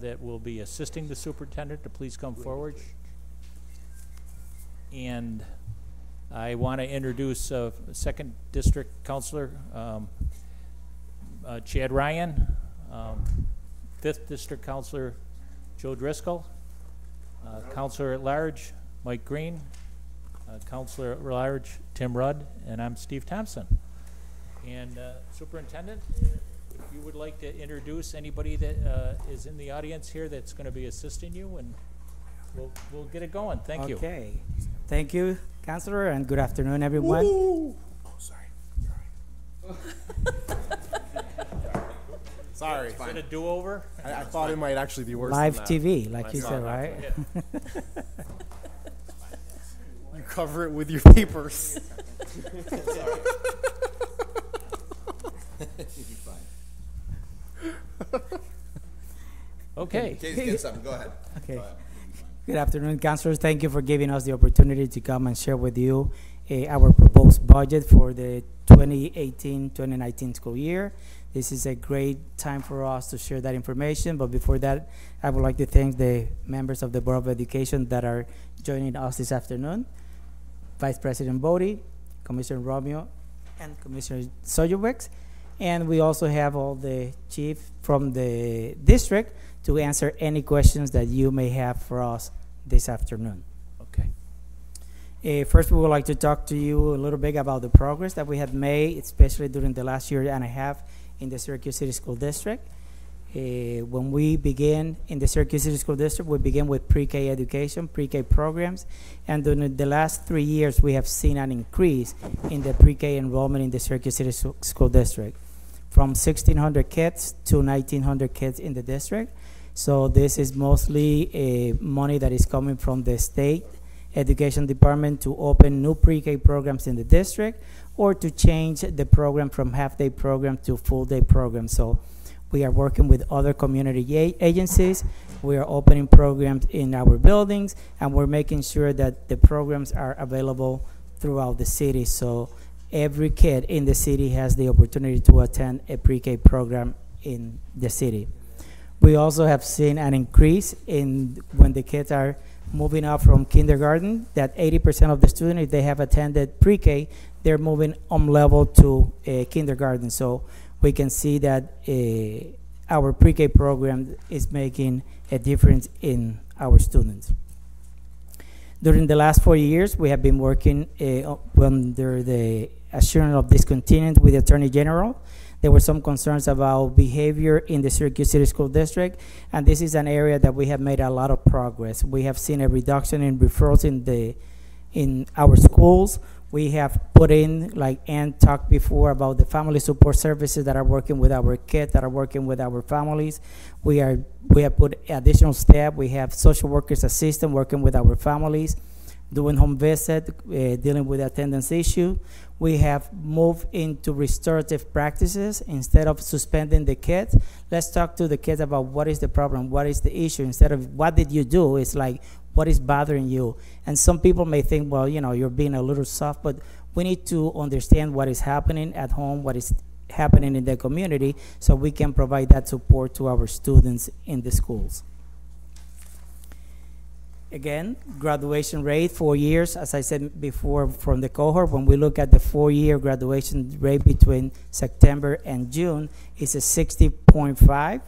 that will be assisting the superintendent to please come forward. And I want to introduce second district counselor Chad Ryan, fifth district counselor Joe Driscoll, counselor at large Mike Green, counselor at large Tim Rudd, and I'm Steve Thompson. And superintendent, if you would like to introduce anybody that is in the audience here that's going to be assisting you, and we'll get it going. Thank you. Okay. Thank you, Counselor, and good afternoon, everyone. Ooh. Oh, sorry. Sorry. Is it a do-over? I thought it might actually be worse Live than that. TV, like you said, right? You cover it with your papers. Okay. Get something. Go ahead. Okay. Go ahead. Good afternoon, Councilors. Thank you for giving us the opportunity to come and share with you our proposed budget for the 2018-2019 school year. This is a great time for us to share that information, but before that, I would like to thank the members of the Board of Education that are joining us this afternoon. Vice President Bodie, Commissioner Romeo, and Commissioner Sojowicz. And we also have all the chief from the district to answer any questions that you may have for us this afternoon. Okay. First, we would like to talk to you a little bit about the progress that we have made, especially during the last year and a half in the Syracuse City School District. When we begin in the Syracuse City School District, we begin with pre-K education, pre-K programs, and during the last 3 years, we have seen an increase in the pre-K enrollment in the Syracuse City School District, from 1,600 kids to 1,900 kids in the district. So this is mostly money that is coming from the state education department to open new pre-K programs in the district, or to change the program from half-day program to full-day program. So we are working with other community agencies. We are opening programs in our buildings, and we're making sure that the programs are available throughout the city. So every kid in the city has the opportunity to attend a pre-K program in the city. We also have seen an increase in when the kids are moving up from kindergarten, that 80% of the students, if they have attended pre-K, they're moving level to kindergarten. So we can see that our pre-K program is making a difference in our students. During the last 4 years, we have been working under the assurance of discontinuance with the Attorney General. There were some concerns about behavior in the Syracuse City School District, and this is an area that we have made a lot of progress. We have seen a reduction in referrals in our schools. We have put in, like Ann talked before, about the family support services that are working with our kids, that are working with our families. We have put additional staff. We have social workers assistant working with our families, doing home visit, dealing with attendance issue. We have moved into restorative practices. Instead of suspending the kids, let's talk to the kids about what is the problem, what is the issue. Instead of what did you do, it's like, what is bothering you? And some people may think, well, you know, you're being a little soft, but we need to understand what is happening at home, what is happening in the community, so we can provide that support to our students in the schools. Again, graduation rate, 4 years, as I said before, from the cohort, when we look at the 4-year graduation rate between September and June, it's a 60.5.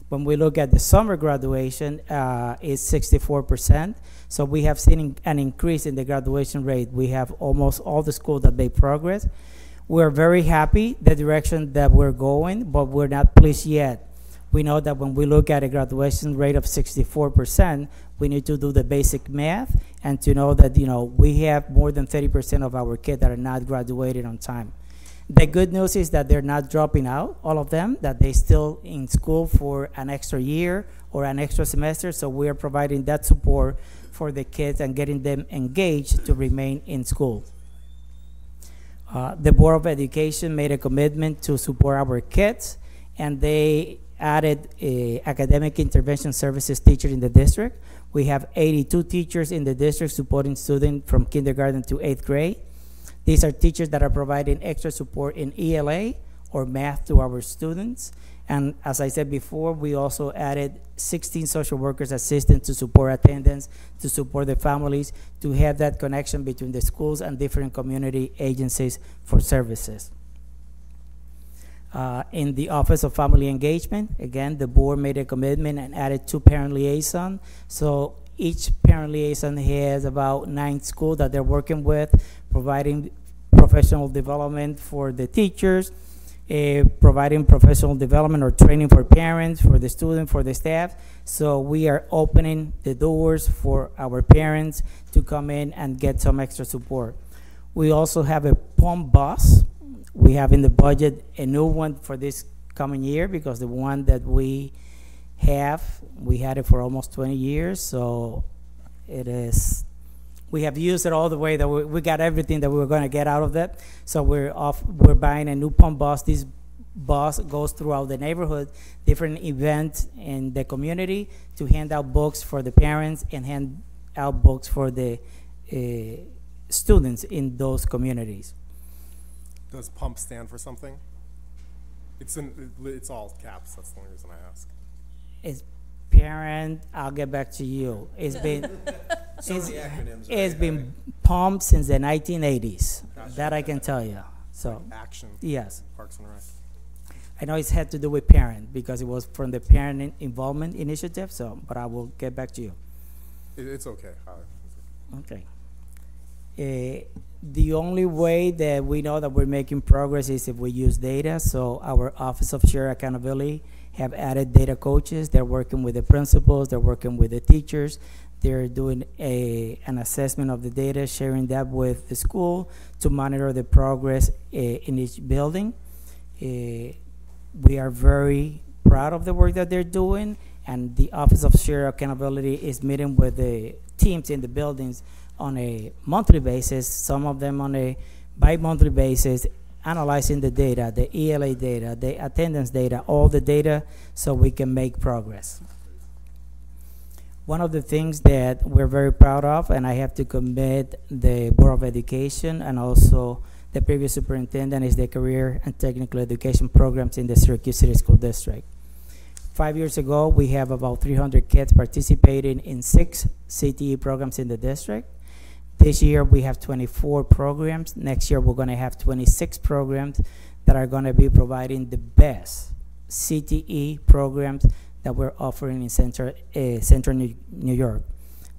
When we look at the summer graduation, it's 64%. So we have seen an increase in the graduation rate. We have almost all the schools that made progress. We're very happy the direction that we're going, but we're not pleased yet. We know that when we look at a graduation rate of 64%, we need to do the basic math and to know that, you know, we have more than 30% of our kids that are not graduated on time. The good news is that they're not dropping out, all of them, that they're still in school for an extra year or an extra semester, so we are providing that support for the kids and getting them engaged to remain in school. The Board of Education made a commitment to support our kids, and they added academic intervention services teachers in the district. We have 82 teachers in the district supporting students from kindergarten to 8th grade. These are teachers that are providing extra support in ELA or math to our students. And as I said before, we also added 16 social workers assistants to support attendance, to support the families, to have that connection between the schools and different community agencies for services. In the Office of Family Engagement, again, the board made a commitment and added 2 parent liaisons. So each parent liaison has about 9 schools that they're working with, providing professional development for the teachers, providing professional development or training for parents, for the students, for the staff. So we are opening the doors for our parents to come in and get some extra support. We also have a pump bus. We have in the budget a new one for this coming year because the one that we had it for almost 20 years. So it is, we have used it all the way that we got everything that we were going to get out of that. So we're buying a new pump bus. This bus goes throughout the neighborhood, different events in the community to hand out books for the parents and hand out books for the students in those communities. Does pump stand for something? It's all caps. That's the only reason I ask. It's parent. I'll get back to you. It's been it's been pumped since the 1980s. Gotcha. That I can tell you. So Action. yes, Parks and Rec. I know it's had to do with parent because it was from the parent involvement initiative. So, but I will get back to you. It's okay. Okay. The only way that we know that we're making progress is if we use data. So our Office of Shared Accountability have added data coaches. They're working with the principals. They're working with the teachers. They're doing an assessment of the data, sharing that with the school to monitor the progress in each building. We are very proud of the work that they're doing, and the Office of Shared Accountability is meeting with the teams in the buildings on a monthly basis, some of them on a bi-monthly basis, analyzing the data, the ELA data, the attendance data, all the data, so we can make progress. One of the things that we're very proud of, and I have to commend the Board of Education and also the previous superintendent, is the career and technical education programs in the Syracuse City School District. 5 years ago, we have about 300 kids participating in 6 CTE programs in the district. This year, we have 24 programs. Next year, we're going to have 26 programs that are going to be providing the best CTE programs that we're offering in Central New York.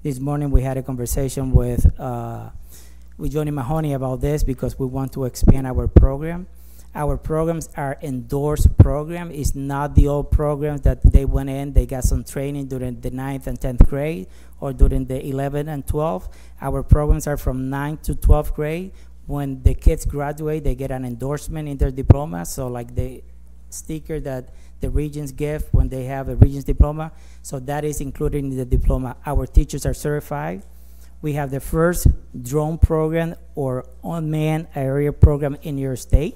This morning, we had a conversation with Johnny Mahoney about this because we want to expand our program. Our programs are endorsed program. It's not the old programs that they went in, they got some training during the 9th and 10th grade or during the 11th and 12th. Our programs are from 9th to 12th grade. When the kids graduate, they get an endorsement in their diploma. So like the sticker that the Regents give when they have a Regents diploma. So that is included in the diploma. Our teachers are certified. We have the first drone program or unmanned area program in your state.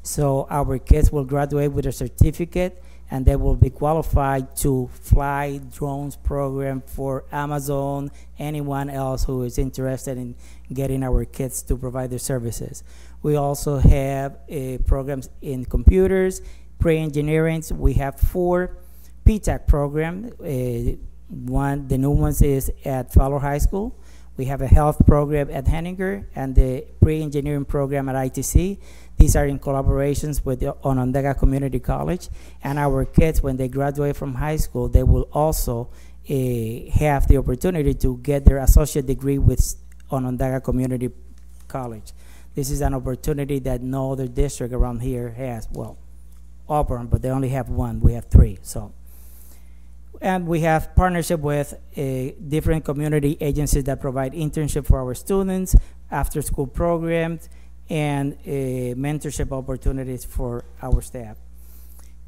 So our kids will graduate with a certificate and they will be qualified to fly drones program for Amazon, anyone else who is interested in getting our kids to provide their services. We also have programs in computers, pre-engineering. We have 4 PTAC programs. The new ones is at Fowler High School. We have a health program at Henninger and the pre-engineering program at ITC. These are in collaborations with the Onondaga Community College. And our kids, when they graduate from high school, they will also have the opportunity to get their associate degree with Onondaga Community College. This is an opportunity that no other district around here has. Well, Auburn, but they only have 1. We have 3. So. And we have partnership with different community agencies that provide internship for our students, after-school programs, and mentorship opportunities for our staff.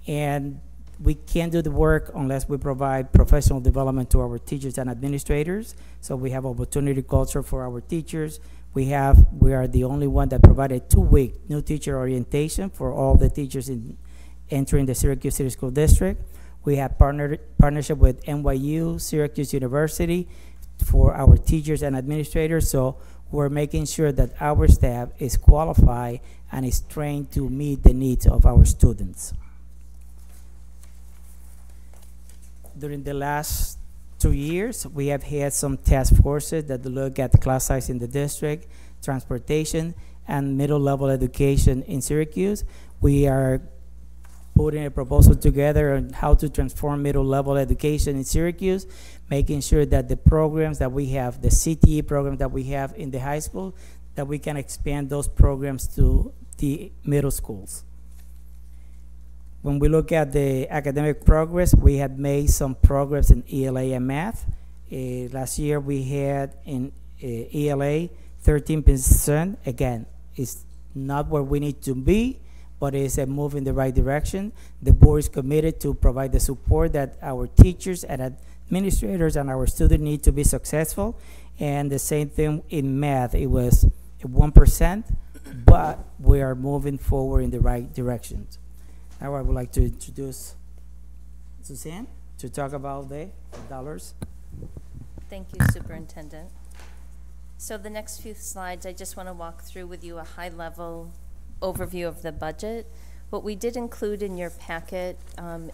And we can't do the work unless we provide professional development to our teachers and administrators. So we have opportunity culture for our teachers. We are the only one that provided 2-week new teacher orientation for all the teachers entering the Syracuse City School District. We have partnership with NYU, Syracuse University for our teachers and administrators. So we're making sure that our staff is qualified and is trained to meet the needs of our students. During the last 2 years, we have had some task forces that look at the class size in the district, transportation, and middle-level education in Syracuse. We are putting a proposal together on how to transform middle-level education in Syracuse, making sure that the programs that we have, the CTE program that we have in the high school, that we can expand those programs to the middle schools. When we look at the academic progress, we had made some progress in ELA and math. Last year we had in ELA 13%. Again, it's not where we need to be, but it's a move in the right direction. The board is committed to provide the support that our teachers and administrators and our students need to be successful. And the same thing in math, it was 1%, but we are moving forward in the right direction. Now I would like to introduce Suzanne to talk about the dollars. Thank you, Superintendent. So the next few slides, I just want to walk through with you a high-level overview of the budget. What we did include in your packet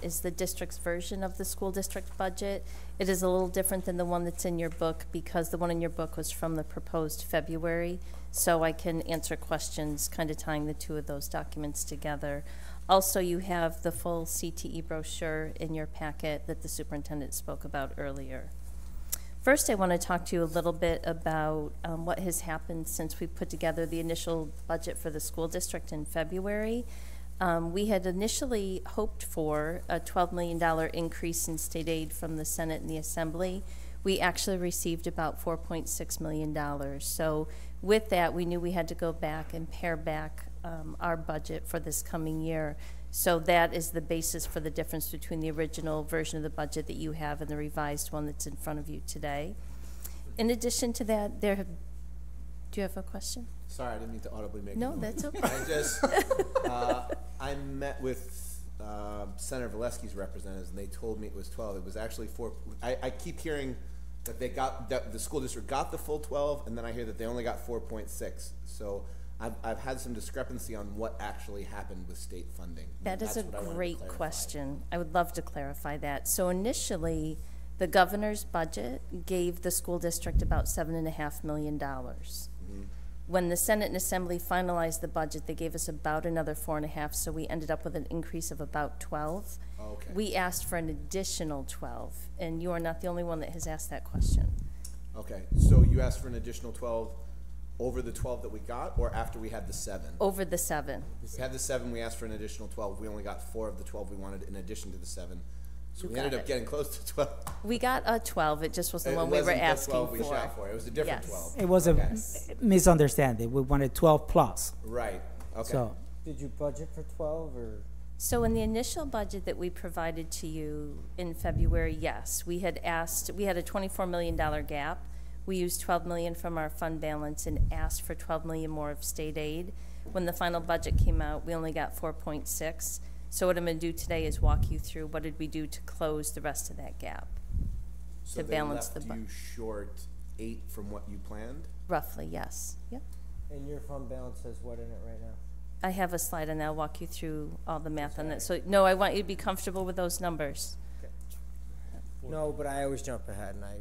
is the district's version of the school district budget. It is a little different than the one that's in your book because the one in your book was from the proposed February, so I can answer questions kind of tying the two of those documents together. Also, you have the full CTE brochure in your packet that the superintendent spoke about earlier. First, I want to talk to you a little bit about what has happened since we put together the initial budget for the school district in February. We had initially hoped for a $12 million increase in state aid from the Senate and the Assembly. We actually received about $4.6 million. So with that, we knew we had to go back and pare back our budget for this coming year. So that is the basis for the difference between the original version of the budget that you have and the revised one that's in front of you today. In addition to that, do you have a question? Sorry, I didn't mean to audibly make No, a noise. that's okay. I just, I met with Senator Valesky's representatives, and they told me it was 12. It was actually 4. I keep hearing that that the school district got the full 12, and then I hear that they only got 4.6. So I've had some discrepancy on what actually happened with state funding. That is a That's what I wanted to great clarify. question. I would love to clarify that. So initially, the governor's budget gave the school district about $7.5 million. When the Senate and Assembly finalized the budget, they gave us about another 4.5, so we ended up with an increase of about 12. Okay. We asked for an additional 12, and you are not the only one that has asked that question. Okay, so you asked for an additional 12 over the 12 that we got, or after we had the 7? Over the 7. We had the 7, we asked for an additional 12. We only got 4 of the 12 we wanted in addition to the 7. So You we ended got up it. getting close to 12. We got a 12, it just was the one we were wasn't the asking 12 we for. shot for. It was a different Yes. 12. It was Okay. a misunderstanding. We wanted 12 plus. Right, okay. So Did you budget for 12 or? So in the initial budget that we provided to you in February, yes, we had a $24 million gap. We used $12 million from our fund balance and asked for $12 million more of state aid. When the final budget came out, we only got 4.6. So what I'm going to do today is walk you through what did we do to close the rest of that gap. So to they balance the left you short 8 from what you planned? Roughly, yes. Yep. And your fund balance has what in it right now? I have a slide and I'll walk you through all the math on that. So no, I want you to be comfortable with those numbers. No, but I always jump ahead and I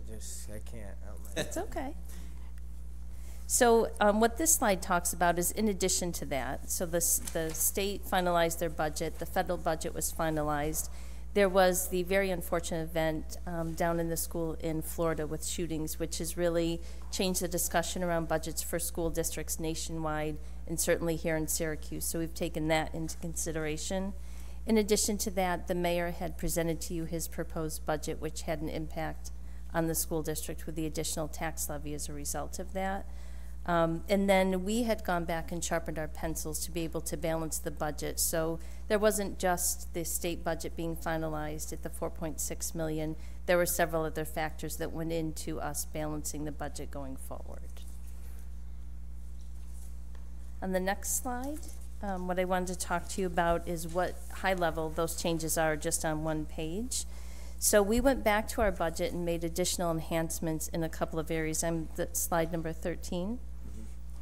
can't help myself. It's okay. So what this slide talks about is in addition to that, so the state finalized their budget, the federal budget was finalized. There was the very unfortunate event down in the school in Florida with shootings, which has really changed the discussion around budgets for school districts nationwide and certainly here in Syracuse. So we've taken that into consideration. In addition to that, the mayor had presented to you his proposed budget, which had an impact on the school district with the additional tax levy as a result of that. And then we had gone back and sharpened our pencils to be able to balance the budget. So there wasn't just the state budget being finalized at the $4.6 million. There were several other factors that went into us balancing the budget going forward. On the next slide, what I wanted to talk to you about is what high level those changes are just on one page. So we went back to our budget and made additional enhancements in a couple of areas. I'm at slide number 13.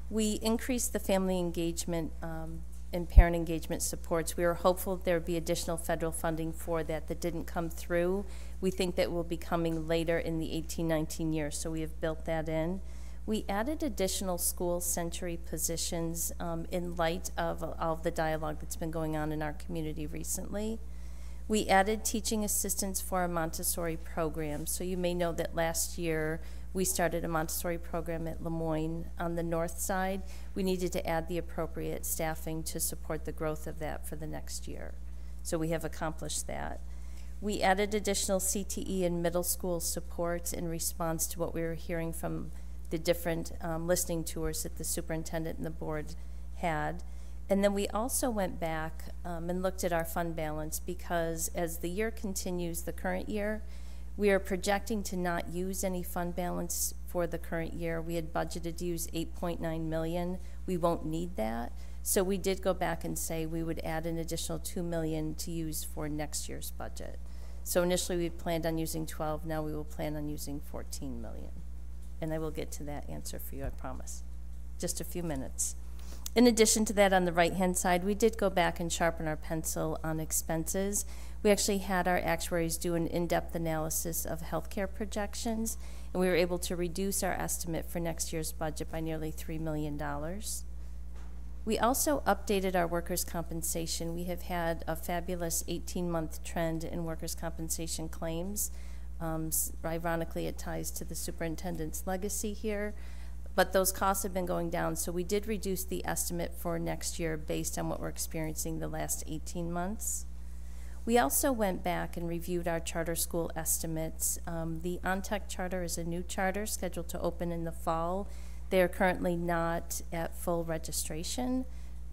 We increased the family engagement and parent engagement supports. We were hopeful there would be additional federal funding for that didn't come through. We think that will be coming later in the 18-19 year, so we have built that in. We added additional school century positions in light of all of the dialogue that's been going on in our community recently. We added teaching assistants for our Montessori program. So you may know that last year we started a Montessori program at Lemoyne on the north side. We needed to add the appropriate staffing to support the growth of that for the next year. So we have accomplished that. We added additional CTE and middle school supports in response to what we were hearing from the different listening tours that the superintendent and the board had. And then we also went back and looked at our fund balance, because as the year continues, the current year, we are projecting to not use any fund balance for the current year. We had budgeted to use $8.9 million. We won't need that. So we did go back and say we would add an additional $2 million to use for next year's budget. So initially we planned on using 12, now we will plan on using 14 million. And I will get to that answer for you, I promise. Just a few minutes. In addition to that, on the right-hand side, we did go back and sharpen our pencil on expenses. We actually had our actuaries do an in-depth analysis of healthcare projections, and we were able to reduce our estimate for next year's budget by nearly $3 million. We also updated our workers' compensation. We have had a fabulous 18-month trend in workers' compensation claims. Ironically, it ties to the superintendent's legacy here, but those costs have been going down, so we did reduce the estimate for next year based on what we're experiencing the last 18 months. We also went back and reviewed our charter school estimates. The OnTech charter is a new charter scheduled to open in the fall. They are currently not at full registration,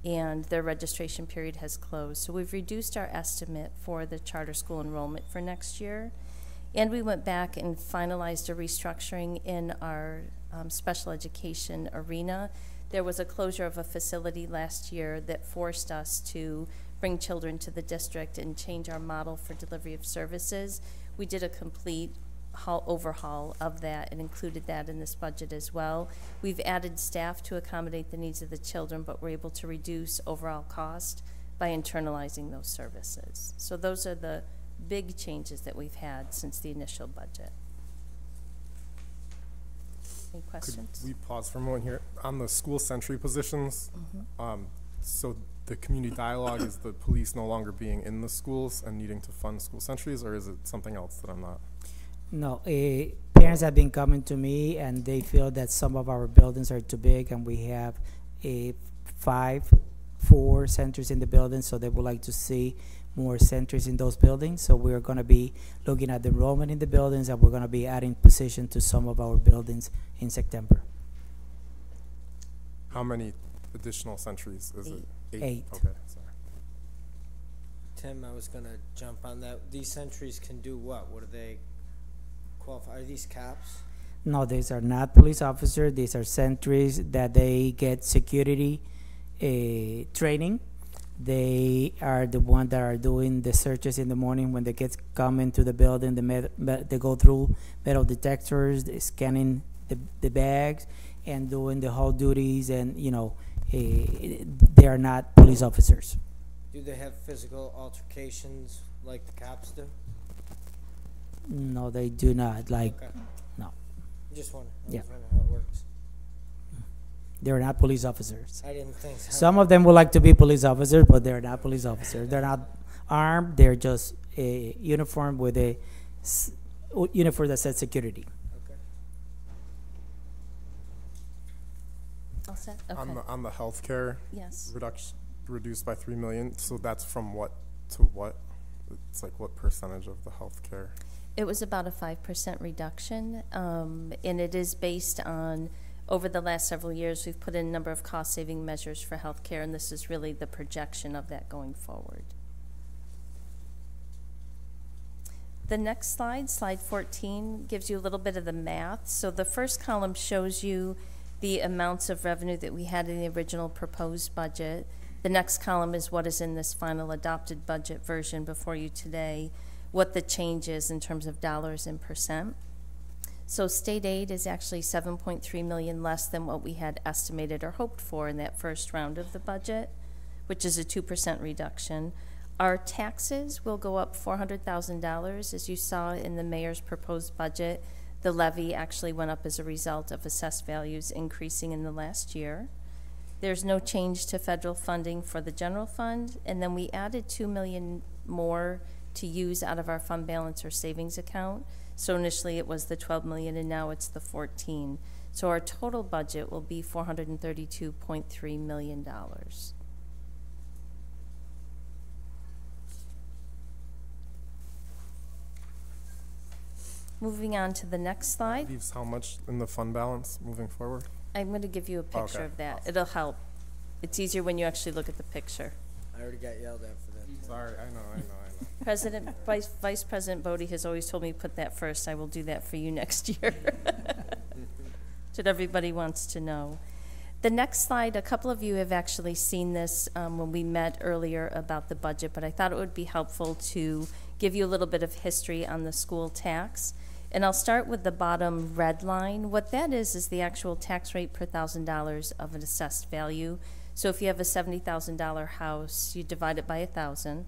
and their registration period has closed. So we've reduced our estimate for the charter school enrollment for next year. And we went back and finalized a restructuring in our special education arena. There was a closure of a facility last year that forced us to bring children to the district and change our model for delivery of services. We did a complete overhaul of that and included that in this budget as well. We've added staff to accommodate the needs of the children, but we're able to reduce overall cost by internalizing those services. So those are the big changes that we've had since the initial budget. Any questions? Could we pause for a moment here? On the school century positions, so the community dialogue is the police no longer being in the schools and needing to fund school centuries, or is it something else that I'm not? No, parents have been coming to me and they feel that some of our buildings are too big, and we have 4 centers in the building, so they would like to see more centers in those buildings. So we're going to be looking at the enrollment in the buildings, and we're going to be adding positions to some of our buildings in September. How many additional centuries is it? 8. Okay, sorry. Tim, I was gonna jump on that. These centuries can do what? What do they qualify? Are these caps? No, these are not police officers. These are sentries that they get security training. They are the ones that are doing the searches in the morning when the kids come into the building. They go through metal detectors, scanning the bags, and doing the whole duties. And they are not police officers. Do they have physical altercations like the cops do? No, they do not. Okay. No, Just wondering. Yeah. I was wondering how it works. they're not police officers. I didn't think so. Some of them would like to be police officers, but they're not police officers. They're not armed. They're just a uniform with a uniform that says security. Okay. All set? Okay. On the healthcare Yes. reduced by $3 million. So that's from what to what? It's like what percentage of the healthcare? It was about a 5% reduction, and it is based on, over the last several years, we've put in a number of cost-saving measures for healthcare, and this is really the projection of that going forward. The next slide, slide 14, gives you a little bit of the math. So the first column shows you the amounts of revenue that we had in the original proposed budget. The next column is what is in this final adopted budget version before you today, what the change is in terms of dollars and percent. So state aid is actually 7.3 million less than what we had estimated or hoped for in that first round of the budget, which is a 2% reduction. Our taxes will go up $400,000. As you saw in the mayor's proposed budget, the levy actually went up as a result of assessed values increasing in the last year. There's no change to federal funding for the general fund, and then we added $2 million more to use out of our fund balance or savings account. So initially it was the 12 million and now it's the 14. So our total budget will be $432.3 million. Moving on to the next slide. Leaves how much in the fund balance moving forward? I'm going to give you a picture Okay. of that. Awesome. It'll help. It's easier when you actually look at the picture. I already got yelled at for that. Sorry, I know. Vice President Bodie has always told me to put that first. I will do that for you next year. That's what everybody wants to know. The next slide, a couple of you have actually seen this when we met earlier about the budget, but I thought it would be helpful to give you a little bit of history on the school tax. And I'll start with the bottom red line. What that is the actual tax rate per $1,000 of an assessed value. So if you have a $70,000 house, you divide it by 1,000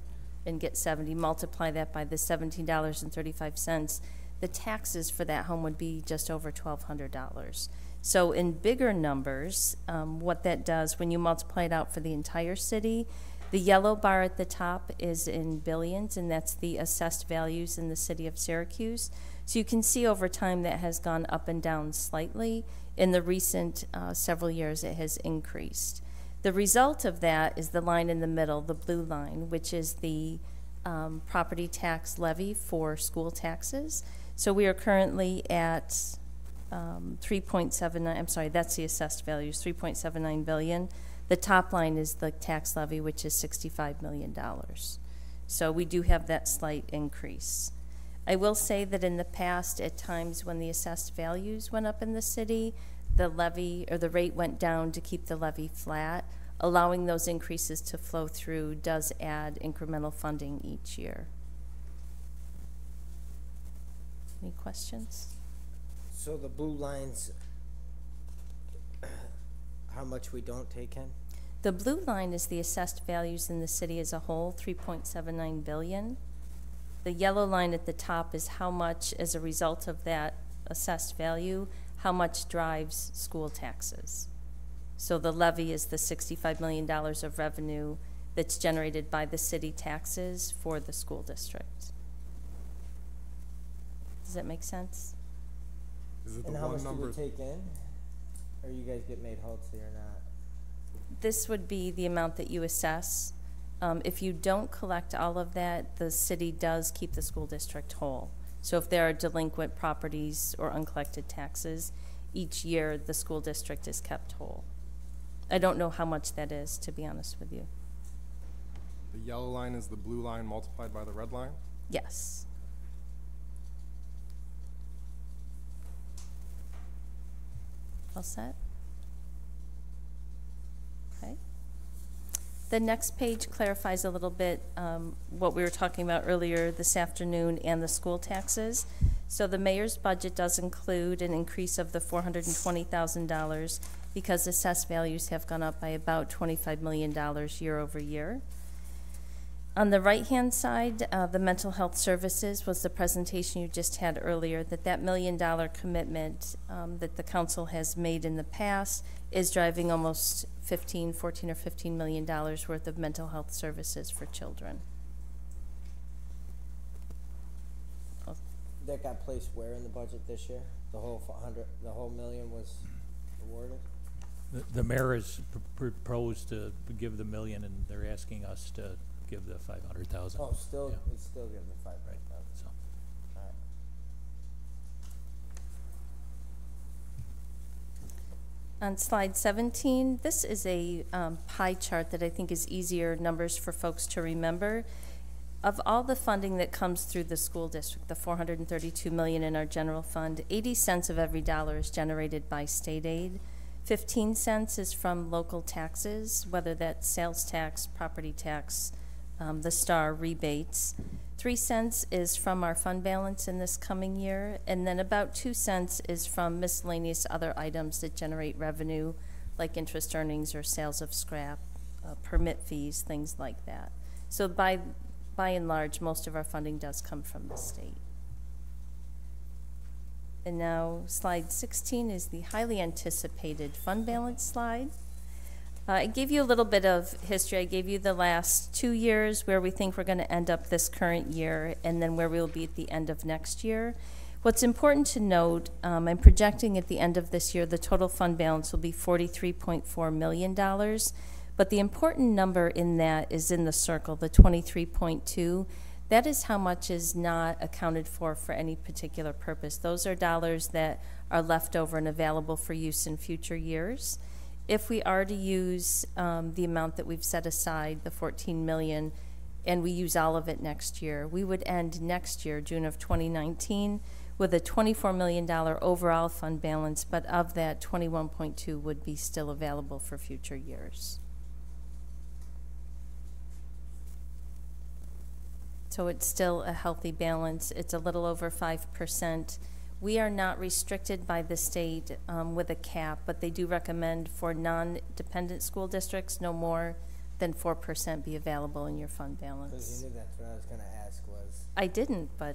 and get 70, multiply that by the $17.35. The taxes for that home would be just over $1,200. So in bigger numbers, what that does, when you multiply it out for the entire city, the yellow bar at the top is in billions, and that's the assessed values in the city of Syracuse. So you can see over time that has gone up and down slightly. In the recent several years, it has increased. The result of that is the line in the middle, the blue line, which is the property tax levy for school taxes. So we are currently at 3.79, I'm sorry, that's the assessed values, 3.79 billion. The top line is the tax levy, which is $65 million. So we do have that slight increase. I will say that in the past, at times when the assessed values went up in the city, the levy or the rate went down to keep the levy flat. Allowing those increases to flow through does add incremental funding each year. Any questions? So the blue lines, how much we don't take in? The blue line is the assessed values in the city as a whole, 3.79 billion. The yellow line at the top is how much, as a result of that assessed value, how much drives school taxes. So the levy is the $65 million of revenue that's generated by the city taxes for the school district. Does that make sense? Is it the And how one much do number? we take in? Or you guys get made whole or not? This would be the amount that you assess. If you don't collect all of that, the city does keep the school district whole. So if there are delinquent properties or uncollected taxes, each year the school district is kept whole. I don't know how much that is, to be honest with you. The yellow line is the blue line multiplied by the red line? Yes. All set? Okay. The next page clarifies a little bit what we were talking about earlier this afternoon and the school taxes. So the mayor's budget does include an increase of the $420,000 because assessed values have gone up by about $25 million year over year. On the right-hand side, the mental health services was the presentation you just had earlier, that $1 million commitment that the council has made in the past is driving almost $14 or $15 million worth of mental health services for children. That got placed where in the budget this year? The whole $1 million was awarded? The mayor has proposed to give the $1 million, and they're asking us to give the 500,000. Oh, still, Yeah. we still give the 500,000. So, All right. On slide 17, this is a pie chart that I think is easier numbers for folks to remember. Of all the funding that comes through the school district, the $432 million in our general fund, 80 cents of every dollar is generated by state aid. 15 cents is from local taxes, whether that's sales tax, property tax, the STAR rebates. 3 cents is from our fund balance in this coming year, and then about 2 cents is from miscellaneous other items that generate revenue, like interest earnings or sales of scrap, permit fees, things like that. So by and large, most of our funding does come from the state. And now slide 16 is the highly anticipated fund balance slide. I gave you a little bit of history. I gave you the last 2 years where we think we're going to end up this current year, and then where we'll be at the end of next year. What's important to note, I'm projecting at the end of this year, the total fund balance will be $43.4 million. But the important number in that is in the circle, the 23.2. That is how much is not accounted for any particular purpose. Those are dollars that are left over and available for use in future years. If we are to use the amount that we've set aside, the $14 million, and we use all of it next year, we would end next year, June of 2019, with a $24 million overall fund balance, but of that, 21.2 would be still available for future years. So it's still a healthy balance. It's a little over 5%. We are not restricted by the state with a cap, but they do recommend for non-dependent school districts no more than 4% be available in your fund balance. Because you knew that's what I was going to ask was. I didn't, but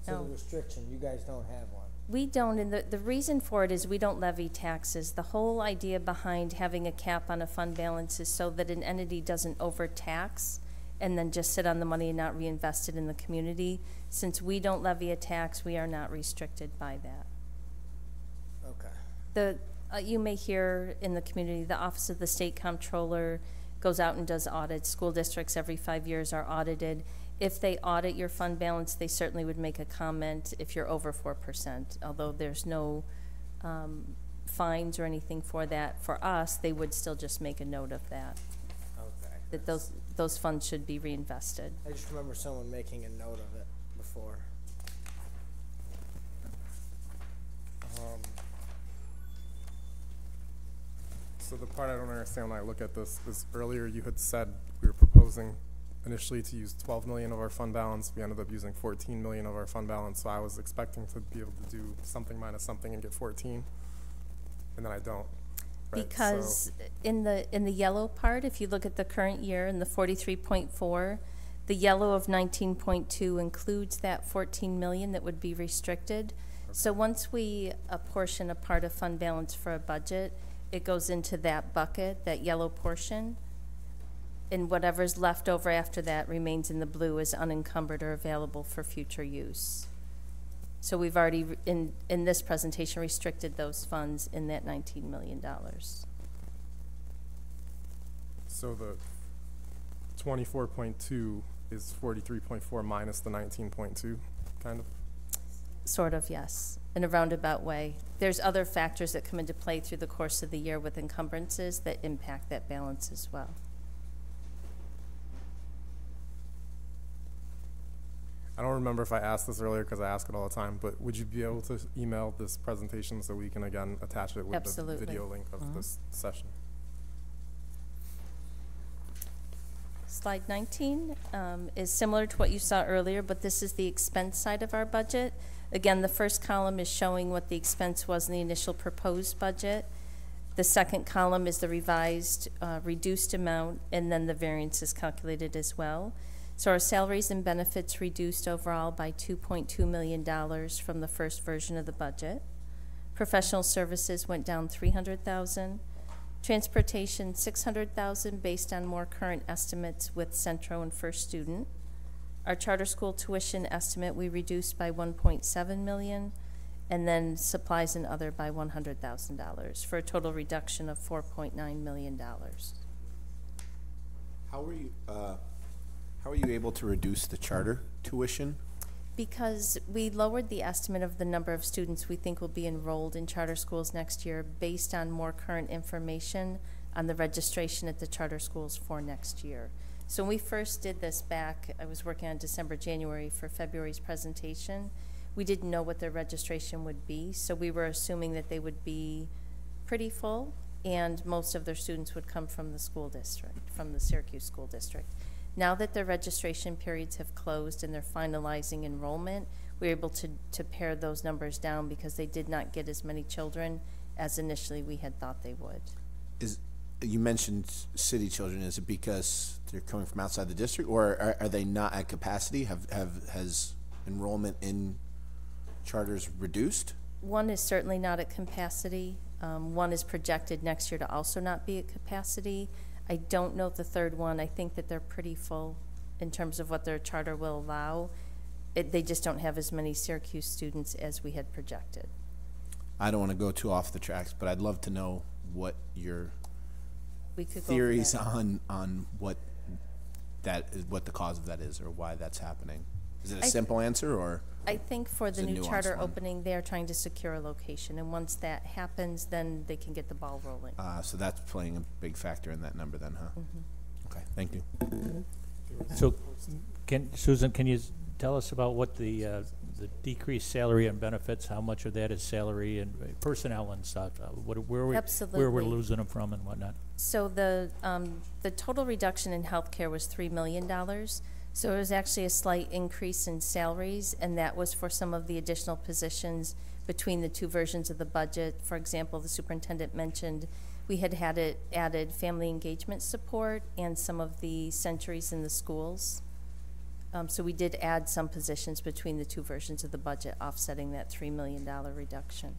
So no. the restriction, you guys don't have one. We don't, and the reason for it is we don't levy taxes. The whole idea behind having a cap on a fund balance is so that an entity doesn't overtax and then just sit on the money and not reinvest it in the community. Since we don't levy a tax, we are not restricted by that. Okay. You may hear in the community, the Office of the State Comptroller goes out and does audits. School districts every 5 years are audited. If they audit your fund balance, they certainly would make a comment if you're over 4%, although there's no fines or anything for that. For us, they would still just make a note of that, Okay. that those funds should be reinvested. I just remember someone making a note of it before. So the part I don't understand when I look at this is earlier you had said we were proposing initially to use 12 million of our fund balance. We ended up using 14 million of our fund balance. So I was expecting to be able to do something minus something and get 14, and then I don't. Right? Because in the yellow part, if you look at the current year in the 43.4, the yellow of 19.2 includes that 14 million that would be restricted. Okay. So once we apportion a part of fund balance for a budget, it goes into that bucket, that yellow portion, and whatever's left over after that remains in the blue as unencumbered or available for future use. So we've already, in this presentation, restricted those funds in that $19 million. So the 24.2 is 43.4 minus the 19.2, kind of? Sort of, yes, in a roundabout way. There's other factors that come into play through the course of the year with encumbrances that impact that balance as well. I don't remember if I asked this earlier because I ask it all the time, but would you be able to email this presentation so we can again attach it with Absolutely. the video link of this session? Slide 19 is similar to what you saw earlier, but this is the expense side of our budget. Again, the first column is showing what the expense was in the initial proposed budget. The second column is the revised, reduced amount, and then the variance is calculated as well. So our salaries and benefits reduced overall by $2.2 million from the first version of the budget. Professional services went down $300,000. Transportation, $600,000 based on more current estimates with Centro and First Student. Our charter school tuition estimate we reduced by $1.7 million, and then supplies and other by $100,000 for a total reduction of $4.9 million. How are you able to reduce the charter tuition? Because we lowered the estimate of the number of students we think will be enrolled in charter schools next year based on more current information on the registration at the charter schools for next year. So when we first did this back, I was working on December, January for February's presentation. We didn't know what their registration would be, so we were assuming that they would be pretty full and most of their students would come from the school district, from the Syracuse school district. Now that their registration periods have closed and they're finalizing enrollment, we're able to pare those numbers down because they did not get as many children as initially we had thought they would. You mentioned city children. Is it because they're coming from outside the district, or are they not at capacity? Has enrollment in charters reduced? One is certainly not at capacity. One is projected next year to also not be at capacity. I don't know the third one. I think that they're pretty full in terms of what their charter will allow. They just don't have as many Syracuse students as we had projected. I don't want to go too off the tracks, but I'd love to know what your We could theories go over that. on what the cause of that is, or why that's happening. Is it a I- simple answer, or? I think for the It's a new nuanced charter one. opening, they are trying to secure a location, and once that happens, then they can get the ball rolling. So that's playing a big factor in that number then, huh? Okay, thank you. So, Susan, can you tell us about what the decreased salary and benefits, how much of that is salary and personnel and stuff? Where we're Absolutely. losing them from and whatnot? So the total reduction in healthcare was $3 million. So it was actually a slight increase in salaries, and that was for some of the additional positions between the two versions of the budget. For example, the superintendent mentioned we had it added family engagement support and some of the centuries in the schools. So we did add some positions between the two versions of the budget, offsetting that $3 million reduction.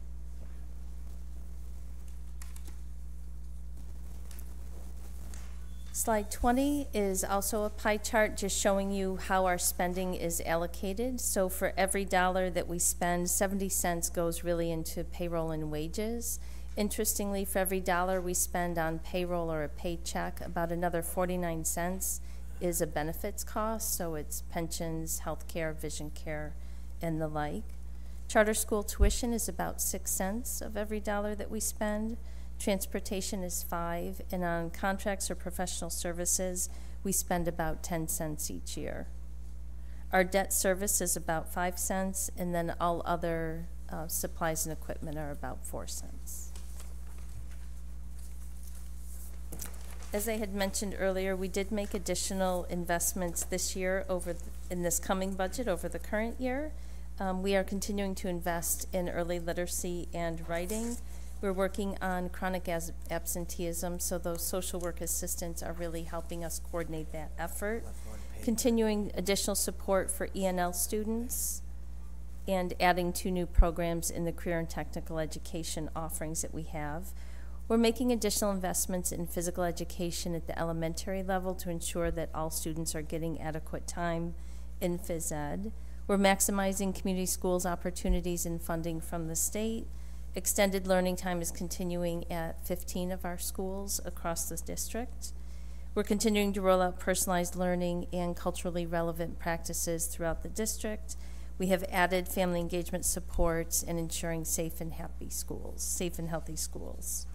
Slide 20 is also a pie chart just showing you how our spending is allocated. So for every dollar that we spend, 70 cents goes really into payroll and wages. Interestingly, for every dollar we spend on payroll or a paycheck, about another 49 cents is a benefits cost. So it's pensions, health care, vision care, and the like. Charter school tuition is about 6 cents of every dollar that we spend. Transportation is 5, and on contracts or professional services, we spend about 10 cents each year. Our debt service is about 5 cents, and then all other supplies and equipment are about 4 cents. As I had mentioned earlier, we did make additional investments this year in this coming budget over the current year. We are continuing to invest in early literacy and writing. We're working on chronic absenteeism, so those social work assistants are really helping us coordinate that effort. Continuing additional support for ENL students, and adding 2 new programs in the career and technical education offerings that we have. We're making additional investments in physical education at the elementary level to ensure that all students are getting adequate time in phys ed. We're maximizing community schools opportunities and funding from the state. Extended learning time is continuing at 15 of our schools across the district. We're continuing to roll out personalized learning and culturally relevant practices throughout the district. We have added family engagement supports and ensuring safe and healthy schools.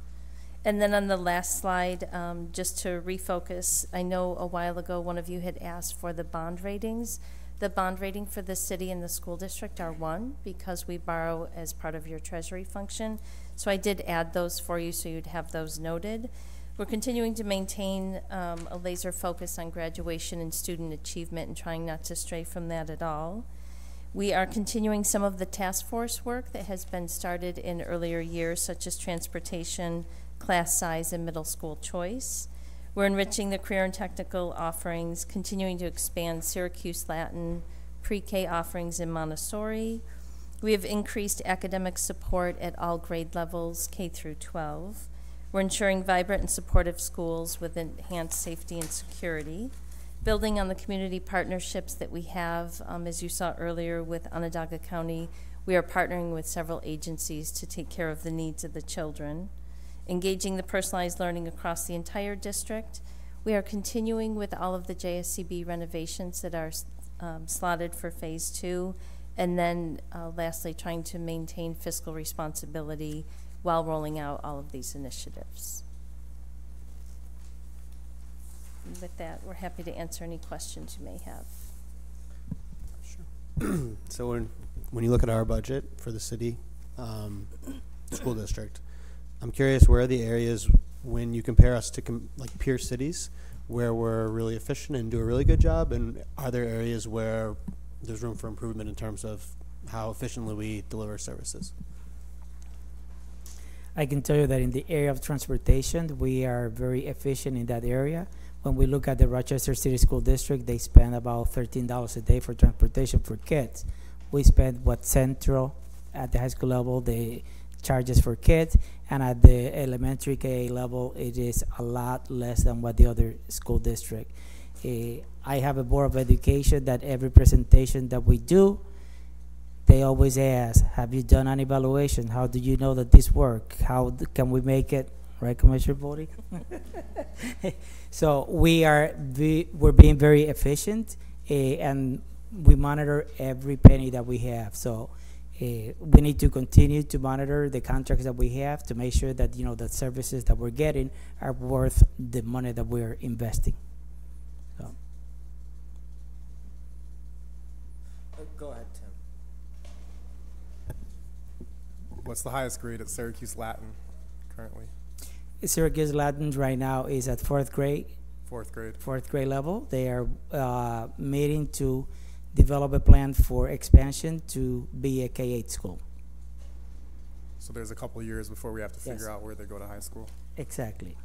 And then on the last slide, just to refocus, I know a while ago one of you had asked for the bond ratings. The bond rating for the city and the school district are 1 because we borrow as part of your treasury function. So I did add those for you so you'd have those noted. We're continuing to maintain a laser focus on graduation and student achievement and trying not to stray from that at all. We are continuing some of the task force work that has been started in earlier years, such as transportation, class size, and middle school choice. We're enriching the career and technical offerings, continuing to expand Syracuse Latin pre-K offerings in Montessori. We have increased academic support at all grade levels, K through 12. We're ensuring vibrant and supportive schools with enhanced safety and security. Building on the community partnerships that we have, as you saw earlier with Onondaga County, we are partnering with several agencies to take care of the needs of the children. Engaging the personalized learning across the entire district. We are continuing with all of the JSCB renovations that are slotted for phase 2, and then lastly, trying to maintain fiscal responsibility while rolling out all of these initiatives. And with that, we're happy to answer any questions you may have. So when you look at our budget for the city school district, I'm curious, where are the areas when you compare us to like peer cities where we're really efficient and do a really good job, and are there areas where there's room for improvement in terms of how efficiently we deliver services? I can tell you that in the area of transportation, we are very efficient in that area. When we look at the Rochester City School District, they spend about $13 a day for transportation for kids. We spend what Central at the high school level, the charges for kids, and at the elementary KA level, it is a lot less than what the other school district. I have a board of education that every presentation that we do, they always ask, have you done an evaluation? How do you know that this works? How can we make it, right, Commissioner Bodie? So we're being very efficient, and we monitor every penny that we have. So we need to continue to monitor the contracts that we have to make sure that, you know, the services that we're getting are worth the money that we're investing. So. Go ahead, Tim. What's the highest grade at Syracuse Latin currently? Syracuse Latin right now is at fourth grade. Fourth grade. Fourth grade level. They are meeting to develop a plan for expansion to be a K-8 school. So there's a couple years before we have to figure Yes. out where they go to high school. Exactly.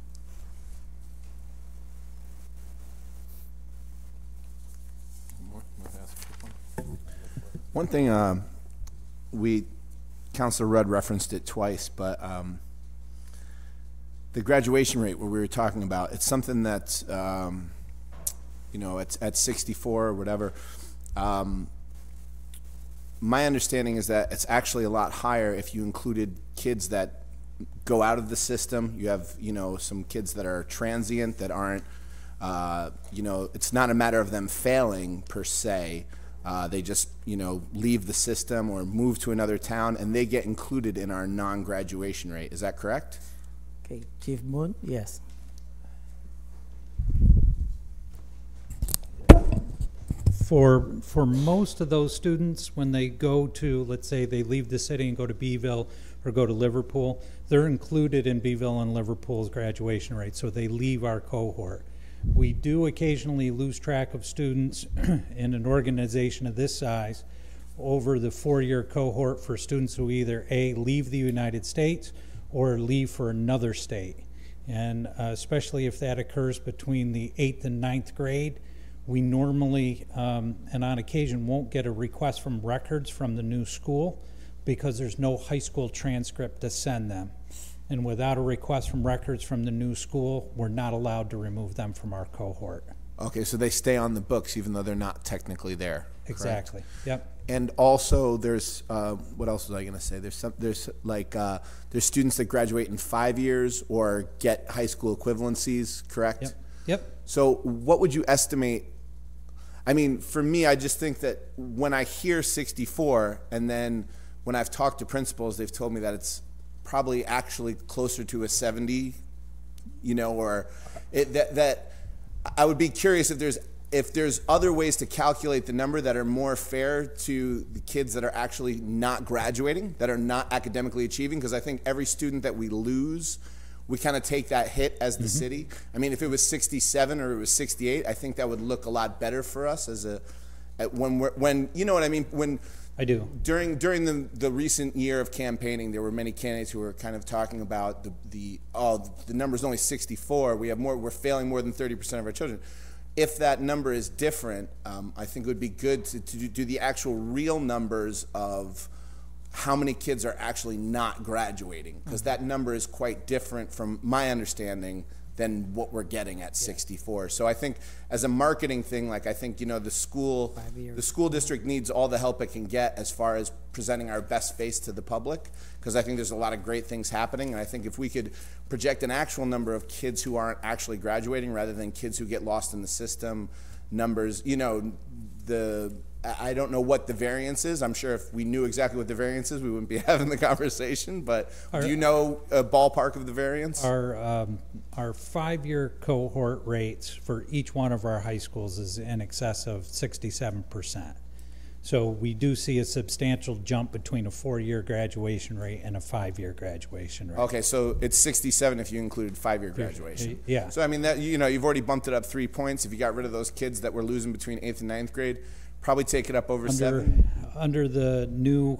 One thing, Councilor Rudd referenced it twice, but the graduation rate, what we were talking about, it's something that's, you know, it's at 64 or whatever. My understanding is that it's actually a lot higher if you included kids that go out of the system. You have, you know, some kids that are transient, that aren't, you know, it's not a matter of them failing per se. They just, you know, leave the system or move to another town, and they get included in our non-graduation rate. Is that correct? Okay, Chief Moon, yes. For most of those students, when they go to, let's say they leave the city and go to Beeville or go to Liverpool, they're included in Beeville and Liverpool's graduation rate, so they leave our cohort. We do occasionally lose track of students in an organization of this size over the 4-year cohort for students who either A, leave the United States or leave for another state. And especially if that occurs between the 8th and 9th grade, we normally, and on occasion, won't get a request from records from the new school because there's no high school transcript to send them. And without a request from records from the new school, we're not allowed to remove them from our cohort. Okay, so they stay on the books even though they're not technically there. Exactly. Correct? Yep. And also, there's what else was I going to say? There's students that graduate in 5 years or get high school equivalencies. Correct? Yep. Yep. So, what would you estimate? I mean, for me, I just think that when I hear 64, and then when I've talked to principals, they've told me that it's probably actually closer to a 70, you know, or that I would be curious if there's other ways to calculate the number that are more fair to the kids that are actually not graduating, that are not academically achieving, because I think every student that we lose, we kind of take that hit as the city. I mean, if it was 67 or it was 68, I think that would look a lot better for us as when you know what I mean? When I do. During the recent year of campaigning, there were many candidates who were kind of talking about the number's only 64. We're failing more than 30% of our children. If that number is different, I think it would be good to do the actual real numbers of how many kids are actually not graduating, because that number is quite different from my understanding than what we're getting at 64. So I think as a marketing thing, like I think, you know, the school district needs all the help it can get as far as presenting our best face to the public, because I think there's a lot of great things happening, and I think if we could project an actual number of kids who aren't actually graduating rather than kids who get lost in the system, numbers, you know, I don't know what the variance is. I'm sure if we knew exactly what the variance is, we wouldn't be having the conversation. But do you know a ballpark of the variance? Our 5-year cohort rates for each one of our high schools is in excess of 67%. So we do see a substantial jump between a 4-year graduation rate and a 5-year graduation rate. Okay, so it's 67 if you include 5-year graduation. Yeah. So I mean, that, you know, you've already bumped it up 3 points. If you got rid of those kids that were losing between 8th and 9th grade, probably take it up over 7. Under the new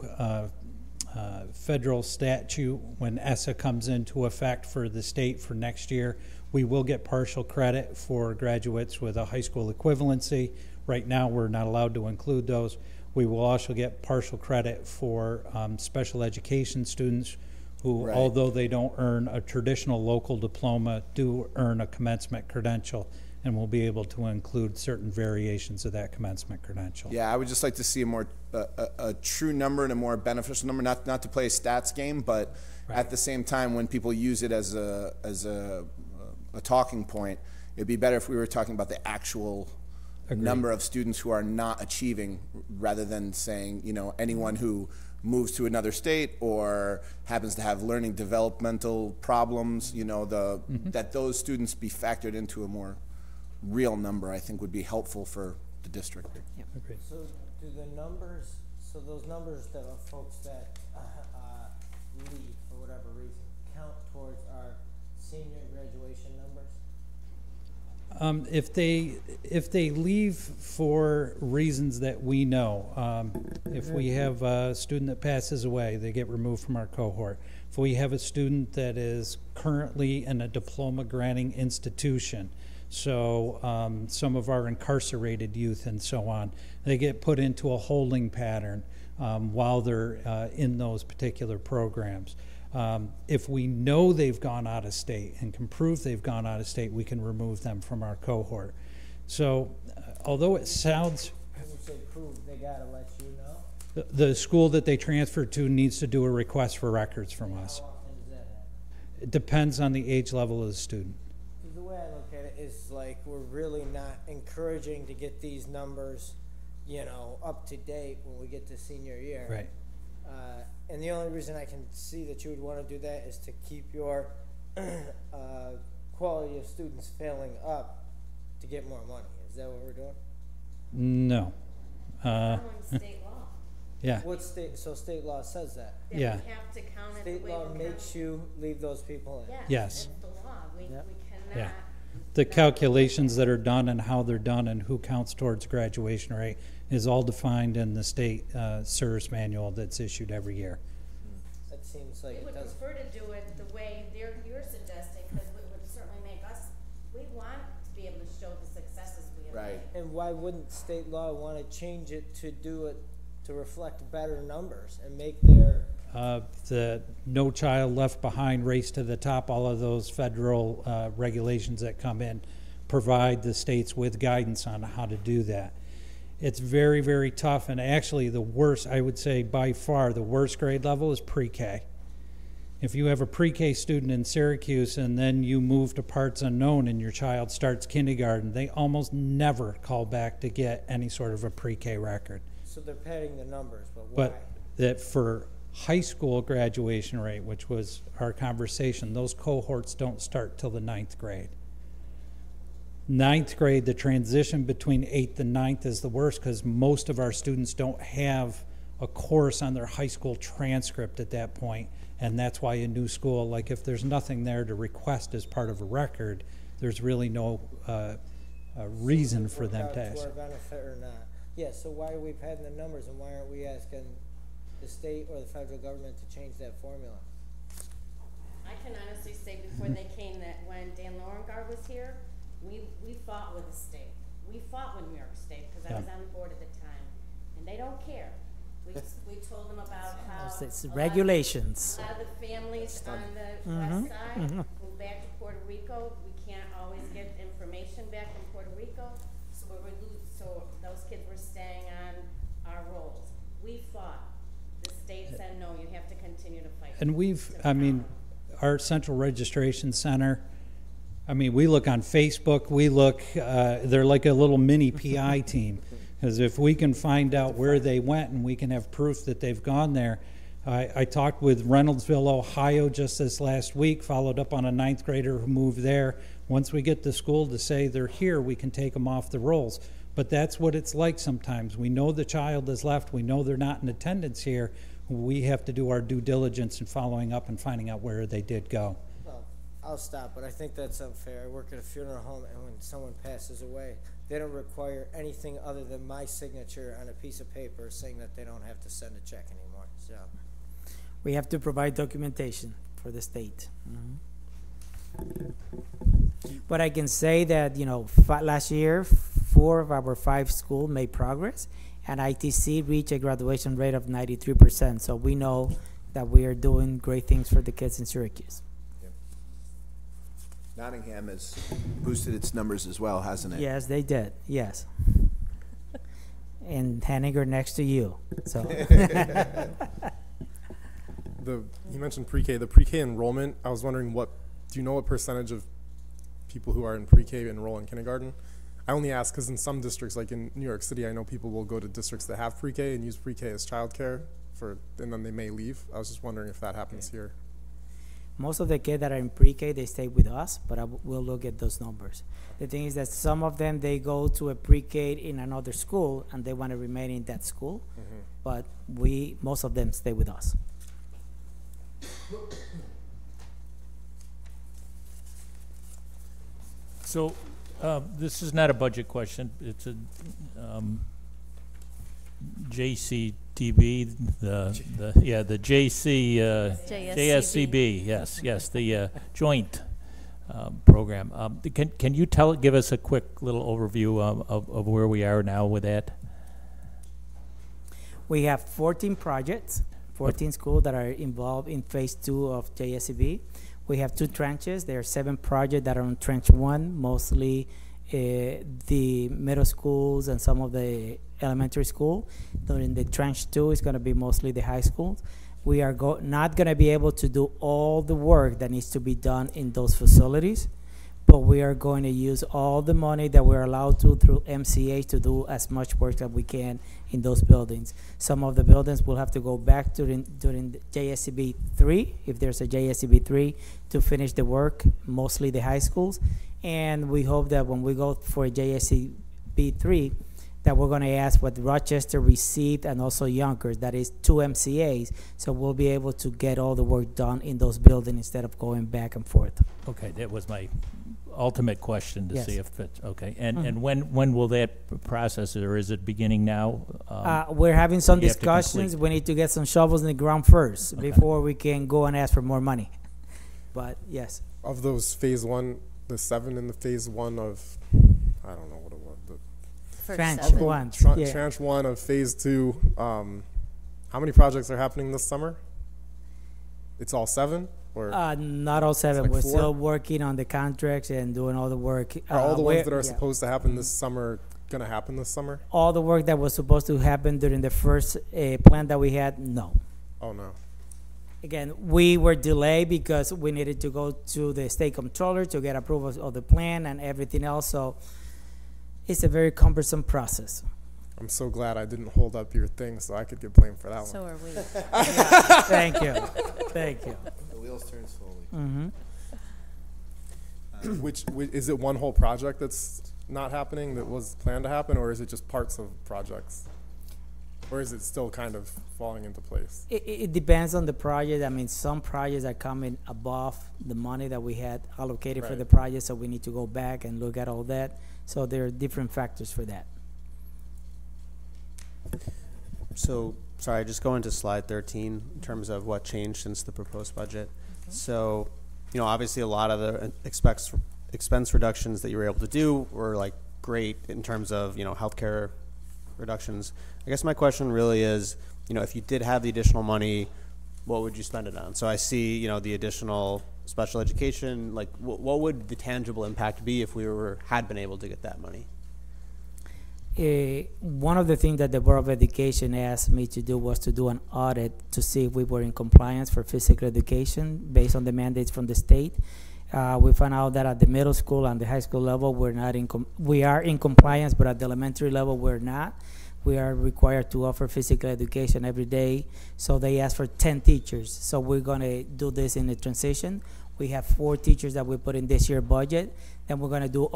federal statute, when ESSA comes into effect for the state for next year, we will get partial credit for graduates with a high school equivalency. Right now, we're not allowed to include those. We will also get partial credit for special education students who, Right. although they don't earn a traditional local diploma, do earn a commencement credential, and will be able to include certain variations of that commencement credential. Yeah, I would just like to see a more a true number and a more beneficial number. Not to play a stats game, but at the same time, when people use it as a talking point, it'd be better if we were talking about the actual number of students who are not achieving, rather than saying, you know, anyone who moves to another state or happens to have learning developmental problems, you know, that those students be factored into a more real number, I think would be helpful for the district. Agreed. So do the numbers, so those numbers that are folks that leave for whatever reason, count towards our senior graduation numbers? If they leave for reasons that we know, if we have a student that passes away, they get removed from our cohort. If we have a student that is currently in a diploma granting institution, so some of our incarcerated youth and so on, they get put into a holding pattern while they're in those particular programs. If we know they've gone out of state and can prove they've gone out of state, we can remove them from our cohort. So although it sounds... When you say prove, they gotta let you know? The school that they transfer to needs to do a request for records from us. How often does that happen? It depends on the age level of the student. The way I look at it is like we're really not encouraging to get these numbers, you know, up to date when we get to senior year. Right. And the only reason I can see that you would want to do that is to keep your quality of students failing up to get more money. Is that what we're doing? No. Following state law. Yeah. What state? So state law says that. That Yeah. we have to count it the State way law we makes count. you leave those people in. Yes. That's the law. We cannot. Yeah. The calculations that are done and how they're done and who counts towards graduation rate is all defined in the state service manual that's issued every year. That seems like We it would doesn't. prefer to do it the way you're suggesting, because it would certainly make us, we want to be able to show the successes we have Right. made. And why wouldn't state law want to change it to do it to reflect better numbers and make their The No Child Left Behind, Race to the Top, all of those federal regulations that come in provide the states with guidance on how to do that. It's very, very tough, and actually the worst, I would say by far, the worst grade level is pre-K. If you have a pre-K student in Syracuse and then you move to parts unknown and your child starts kindergarten, they almost never call back to get any sort of a pre-K record. so they're padding the numbers, but why? But that for high school graduation rate, which was our conversation, those cohorts don't start till the 9th grade. 9th grade, the transition between 8th and 9th is the worst because most of our students don't have a course on their high school transcript at that point, and that's why a new school, like if there's nothing there to request as part of a record, there's really no reason for them to ask. To our benefit or not? Yeah, so why are we padding the numbers and why aren't we asking the state or the federal government to change that formula? I can honestly say before they came that when Dan Lorengar was here, we fought with the state. We fought with New York State because I was on the board at the time, and they don't care. We told them about how It's a lot of- regulations. A lot of the families on the west side moved back to Puerto Rico. We can't always get information back from Puerto Rico, so so those kids were staying on our rolls. We fought. The state said, no, you have to continue to fight. And our central registration center, we look on Facebook, they're like a little mini PI team. Because if we can find out where they went and we can have proof that they've gone there. I talked with Reynoldsville, Ohio just this last week, followed up on a 9th grader who moved there. Once we get the school to say they're here, we can take them off the rolls. But that's what it's like sometimes. We know the child is left. We know they're not in attendance here. We have to do our due diligence in following up and finding out where they did go. Well, I'll stop, but I think that's unfair. I work at a funeral home, and when someone passes away, they don't require anything other than my signature on a piece of paper saying that they don't have to send a check anymore, so. We have to provide documentation for the state. But I can say that, you know, last year, 4 of our 5 schools made progress, and ITC reached a graduation rate of 93%. So we know that we are doing great things for the kids in Syracuse. Nottingham has boosted its numbers as well, hasn't it? Yes, they did. Yes. And Henniger next to you. So You mentioned pre-K. The pre-K enrollment, I was wondering do you know what percentage of people who are in pre-K enroll in kindergarten? I only ask because in some districts, like in New York City, I know people will go to districts that have pre-K and use pre-K as childcare and then they may leave. I was just wondering if that happens here. most of the kids that are in pre-K, they stay with us, but we'll look at those numbers. The thing is that some of them, they go to a pre-K in another school and they want to remain in that school, but most of them stay with us. So this is not a budget question. It's a JCTB, the JC, JSCB, yes, the joint program. Can you give us a quick little overview of where we are now with that? We have 14 projects, 14 schools that are involved in phase 2 of JSCB. We have 2 tranches. There are 7 projects that are on tranche 1, mostly the middle schools and some of the elementary school. During the tranche 2 is going to be mostly the high schools. We are not going to be able to do all the work that needs to be done in those facilities, but we are going to use all the money that we're allowed to through MCA to do as much work that we can in those buildings. Some of the buildings will have to go back during the JSCB 3, if there's a JSCB 3, to finish the work, mostly the high schools. And we hope that when we go for a JSCB 3, that we're going to ask what Rochester received and also Yonkers, that is 2 MCAs, so we'll be able to get all the work done in those buildings instead of going back and forth. Okay, that was my ultimate question to Yes. see if it's okay. And when will that process, or is it beginning now? We're having some you have to discussions. complete. We need to get some shovels in the ground first Okay. before we can go and ask for more money. But yes, Of those phase 1, the 7 in the phase 1 of, I don't know what it was, the For tranche 7. 1. Yeah. tranche 1 of phase 2, how many projects are happening this summer? It's all 7? Or Not all 7. like We're 4? still working on the contracts and doing all the work. are all the ones that are yeah. supposed to happen this summer going to happen this summer? All the work that was supposed to happen during the first plan that we had, no. Oh, no. Again, we were delayed because we needed to go to the state comptroller to get approval of the plan and everything else. So it's a very cumbersome process. I'm so glad I didn't hold up your thing so I could get blamed for that So one. are we. Thank you. Thank you. The wheels turn slowly. Hmm. Which is it one whole project that's not happening that was planned to happen, or is it just parts of projects? Or is it still kind of falling into place? It depends on the project. I mean, some projects are coming above the money that we had allocated for Right. the project, so we need to go back and look at all that. So there are different factors for that. So, sorry, just going to slide 13 in terms of what changed since the proposed budget. So, obviously a lot of the expense reductions that you were able to do were like great in terms of, healthcare reductions. I guess my question really is, if you did have the additional money, what would you spend it on? So I see, the additional special education, like what would the tangible impact be if we had been able to get that money? One of the things that the Board of Education asked me to do was to do an audit to see if we were in compliance for physical education based on the mandates from the state. We found out that at the middle school and the high school level, we are in compliance, but at the elementary level, we're not. we are required to offer physical education every day. So they asked for 10 teachers. So we're gonna do this in the transition. We have 4 teachers that we put in this year budget. Then we're gonna do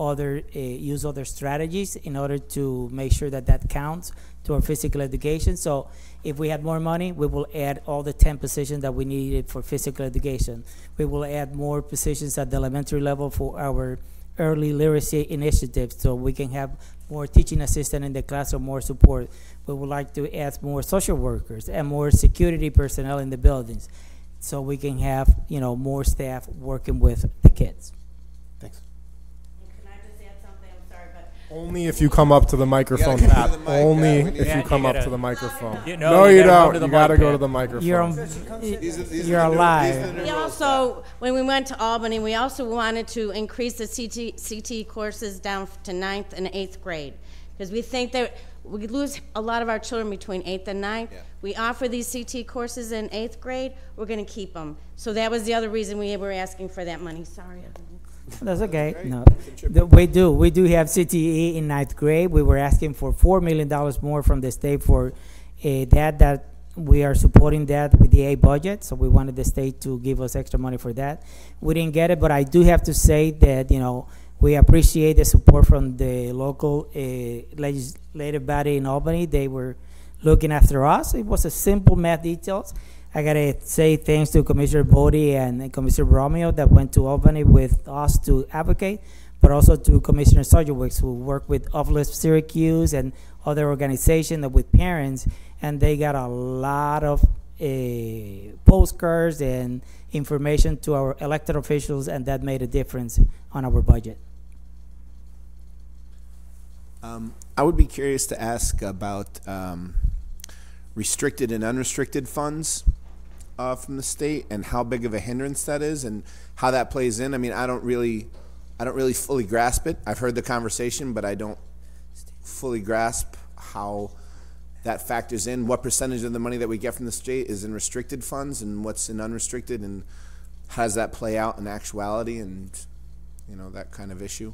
use other strategies in order to make sure that that counts to our physical education. So if we had more money, we will add all the 10 positions that we needed for physical education. We will add more positions at the elementary level for our early literacy initiatives, so we can have more teaching assistant in the class or more support. We would like to add more social workers and more security personnel in the buildings, so we can have, you know, more staff working with the kids. Thanks. Can I just add something? I'm sorry, but Only if you come up to the microphone, come to Pat. the mic, Only we need- if Yeah, you come you up gotta- to the microphone. You No, know, you gotta go don't. to the You gotta mic, go to Pat. the microphone. You're on, These are the you're new- alive. these are the new we rules. also, when we went to Albany, we also wanted to increase the CT courses down to 9th and 8th grade. Because we think that we lose a lot of our children between 8th and 9th. Yeah. We offer these CT courses in 8th grade, we're gonna keep them. So that was the other reason we were asking for that money, sorry. that's okay. Great. No, Contribute. we do have CTE in 9th grade. We were asking for $4 million more from the state for that we are supporting that with the A budget. So we wanted the state to give us extra money for that. We didn't get it, but I do have to say that, you know, we appreciate the support from the local legislative body in Albany. They were looking after us. It was a simple math details. I gotta say thanks to Commissioner Bodie and Commissioner Romeo that went to Albany with us to advocate, but also to Commissioner Sojewicz, who worked with Uplift Syracuse and other organizations and with parents, and they got a lot of postcards and information to our elected officials, and that made a difference on our budget. I would be curious to ask about restricted and unrestricted funds from the state, and how big of a hindrance that is, and how that plays in. I mean, I don't really fully grasp it. I've heard the conversation, but I don't fully grasp how that factors in. What percentage of the money that we get from the state is in restricted funds, and what's in unrestricted, and how does that play out in actuality, and, you know, that kind of issue?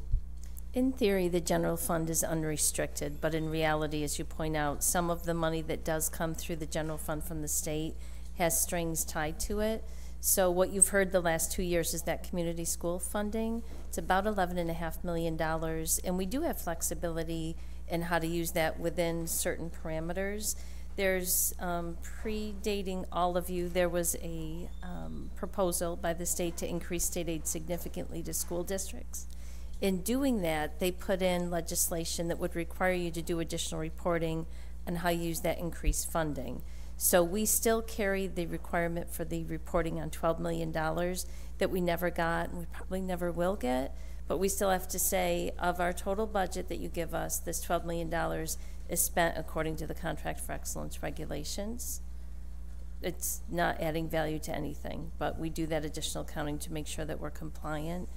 In theory, the general fund is unrestricted, but in reality, as you point out, some of the money that does come through the general fund from the state has strings tied to it. So what you've heard the last 2 years is that community school funding. It's about $11.5 million, and we do have flexibility in how to use that within certain parameters. There's, predating all of you, there was a proposal by the state to increase state aid significantly to school districts. In doing that, they put in legislation that would require you to do additional reporting on how you use that increased funding. So we still carry the requirement for the reporting on $12 million that we never got, and we probably never will get, but we still have to say, of our total budget that you give us, this $12 million is spent according to the Contract for Excellence regulations. It's not adding value to anything, but we do that additional counting to make sure that we're compliant.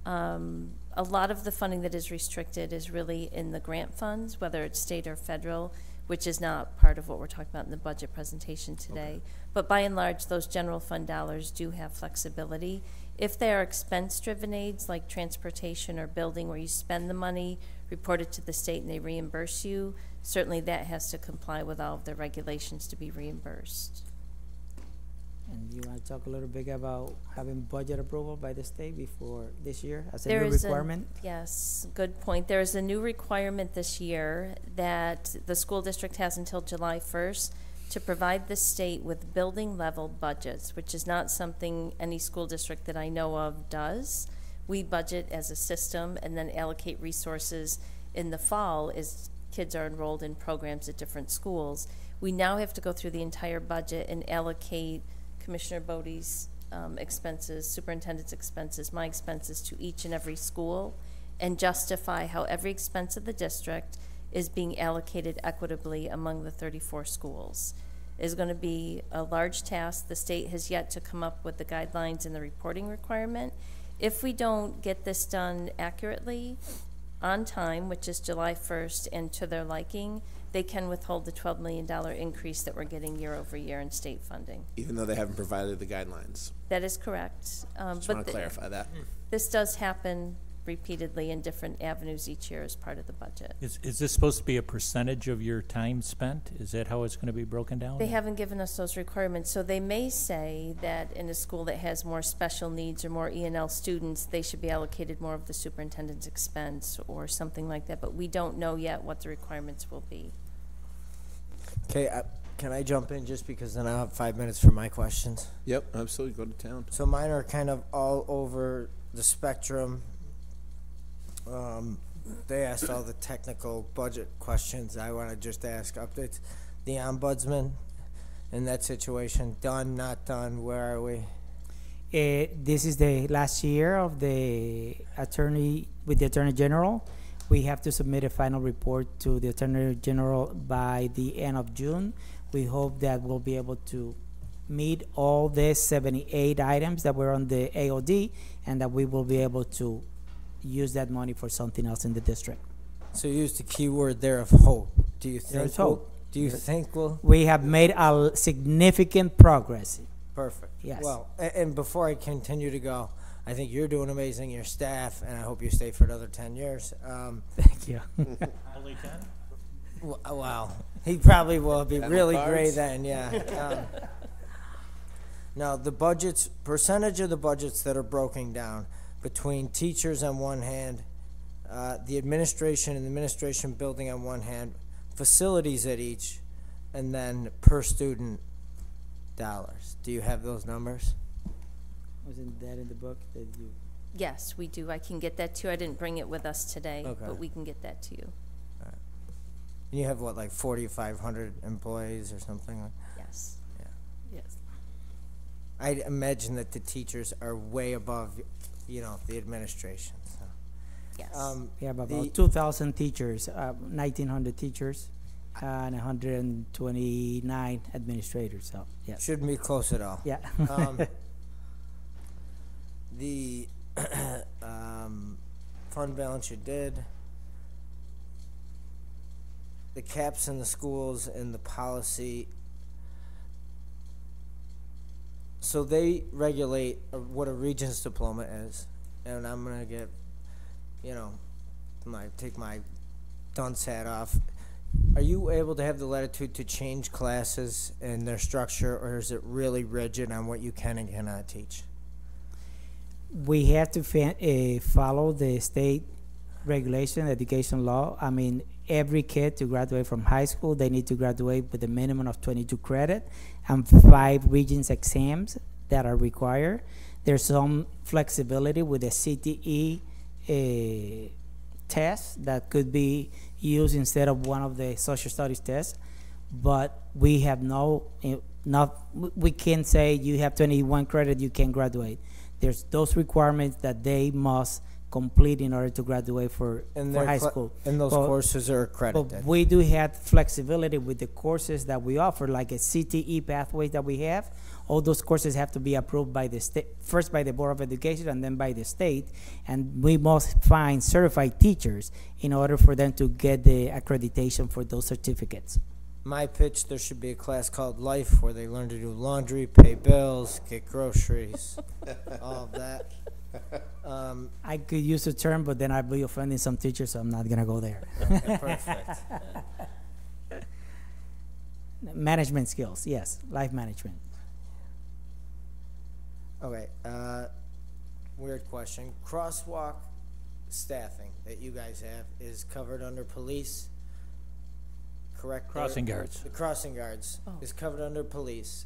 A lot of the funding that is restricted is really in the grant funds, whether it's state or federal, which is not part of what we're talking about in the budget presentation today. Okay. But by and large, those general fund dollars do have flexibility. If they are expense-driven aids, like transportation or building, where you spend the money, report it to the state, and they reimburse you, certainly that has to comply with all of the regulations to be reimbursed. And you want to talk a little bit about having budget approval by the state before this year as a There new is requirement? Yes, good point. There is a new requirement this year that the school district has until July 1st to provide the state with building level budgets, which is not something any school district that I know of does. We budget as a system and then allocate resources in the fall as kids are enrolled in programs at different schools. We now have to go through the entire budget and allocate Commissioner Bodie's expenses, superintendent's expenses, my expenses to each and every school, and justify how every expense of the district is being allocated equitably among the 34 schools. It is going to be a large task. The state has yet to come up with the guidelines and the reporting requirement. If we don't get this done accurately, on time, which is July 1st, and to their liking, they can withhold the $12 million increase that we're getting year over year in state funding. Even though they haven't provided the guidelines. That is correct. Just want to clarify that. This does happen repeatedly in different avenues each year as part of the budget. Is this supposed to be a percentage of your time spent? Is that how it's going to be broken down? They haven't given us those requirements, so they may say that in a school that has more special needs or more E&L students, they should be allocated more of the superintendent's expense or something like that, but we don't know yet what the requirements will be. Okay, can I jump in just because then I'll have 5 minutes for my questions? Yep, absolutely, go to town. So mine are kind of all over the spectrum. They asked all the technical budget questions. I want to just ask updates. The ombudsman in that situation, done, not done, where are we? This is the last year of the attorney, with the Attorney General. We have to submit a final report to the Attorney General by the end of June. We hope that we'll be able to meet all the 78 items that were on the AOD, and that we will be able to use that money for something else in the district. So you used the key word there of hope. Do you think There's hope. Do you think we'll? We have made a significant progress. Perfect. Yes. Well, and before I continue to go, I think you're doing amazing, your staff, and I hope you stay for another 10 years. Thank you. Only 10? Wow. He probably will be Animal really cards? great then, yeah. Now, the budgets, percentage of the budgets that are broken down between teachers on one hand, the administration and the administration building on one hand, facilities at each, and then per student dollars. Do you have those numbers? Wasn't that in the book that you? Yes, we do. I can get that to you. I didn't bring it with us today, Okay. but we can get that to you. You have what, like 4,500 employees or something? Yes. Yes. I imagine that the teachers are way above, you know, the administration. So. Yes. We have The- about 2,000 teachers, 1,900 teachers, and 129 administrators. So yes. Shouldn't be close at all. Yeah. The fund balance you did. The caps in the schools and the policy. So they regulate what a regent's diploma is, and I'm gonna get, you know, take my dunce hat off. Are you able to have the latitude to change classes and their structure, or is it really rigid on what you can and cannot teach? We have to follow the state regulation, education law. I mean, every kid to graduate from high school, they need to graduate with a minimum of 22 credit and 5 Regents exams that are required. There's some flexibility with the CTE test that could be used instead of one of the social studies tests, but we have we can't say you have 21 credit, you can graduate. There's those requirements that they must complete in order to graduate for high school. And those courses are But accredited. we do have flexibility with the courses that we offer, like a CTE pathway that we have. All those courses have to be approved by the state, first by the Board of Education and then by the state. And we must find certified teachers in order for them to get the accreditation for those certificates. My pitch, there should be a class called Life where they learn to do laundry, pay bills, get groceries, all of that. I could use the term, but then I'd be offending some teachers, so I'm not gonna go there. Okay, perfect. Management skills, yes, life management. Okay, weird question. Crosswalk staffing that you guys have is covered under police, correct? Crossing guards. The crossing guards Oh. is covered under police,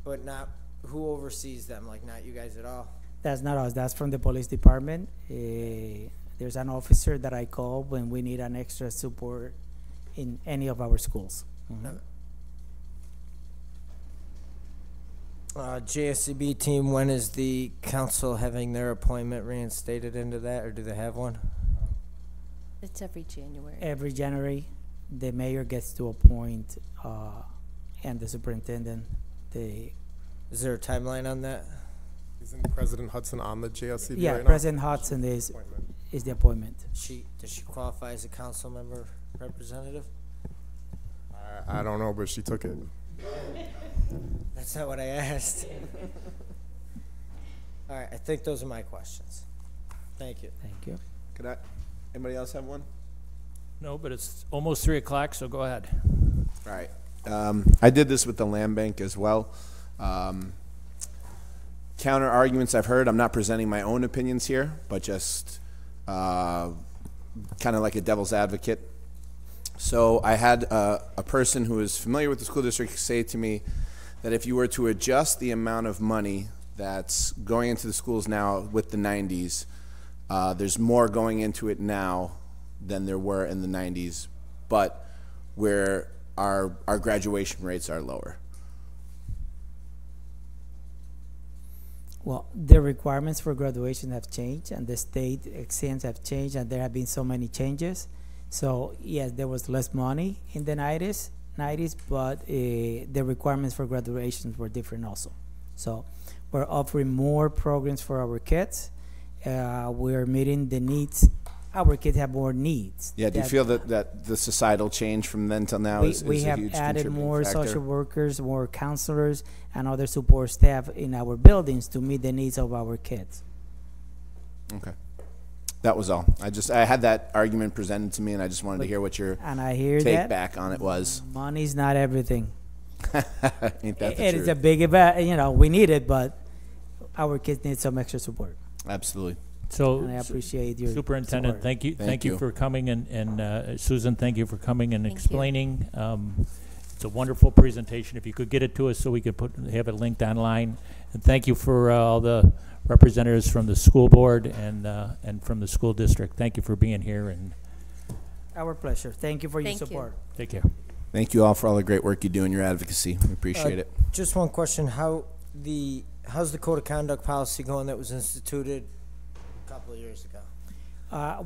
but not, who oversees them? Like, not you guys at all? That's not us, that's from the police department. There's an officer that I call when we need an extra support in any of our schools. Mhm. JSCB team, when is the council having their appointment reinstated into that, or do they have one? It's every January. Every January, the mayor gets to appoint, and the superintendent, Is there a timeline on that? Isn't President Hudson on the JSCB yeah, right now? President Hudson is the appointment. Does she qualify as a council member representative? I don't know, but she took it. That's not what I asked. All right, I think those are my questions. Thank you. Thank you. Could I, anybody else have one? No, but it's almost 3 o'clock, so go ahead. All right. I did this with the land bank as well. Counter arguments I've heard. I'm not presenting my own opinions here, but just kind of like a devil's advocate. So I had a person who is familiar with the school district say to me that if you were to adjust the amount of money that's going into the schools now with the 90s, there's more going into it now than there were in the 90s, but where our graduation rates are lower. Well, the requirements for graduation have changed, and the state exams have changed, and there have been so many changes. So yes, there was less money in the 90s, but the requirements for graduations were different also. So we're offering more programs for our kids. We're meeting the needs. Our kids have more needs. Yeah, do you feel that the societal change from then till now is a huge we have added contributing more factor? social workers, more counselors, and other support staff in our buildings to meet the needs of our kids. Okay. That was all. I had that argument presented to me, and I just wanted to hear what your And I hear take that back on it was. money's not everything. Ain't that the It is truth? a big event, we need it, but our kids need some extra support. Absolutely. So, And I appreciate your Superintendent, support. thank you. Thank Thank you you. for coming, and Susan, thank you for coming and Thank you. explaining. It's a wonderful presentation. If you could get it to us so we could have it linked online. And thank you for all the representatives from the school board and from the school district. Thank you for being here, and Our pleasure. Thank you for your Thank you. support. take care. Thank you all for all the great work you do in your advocacy. We appreciate it. Just one question, how's the code of conduct policy going that was instituted a couple of years ago?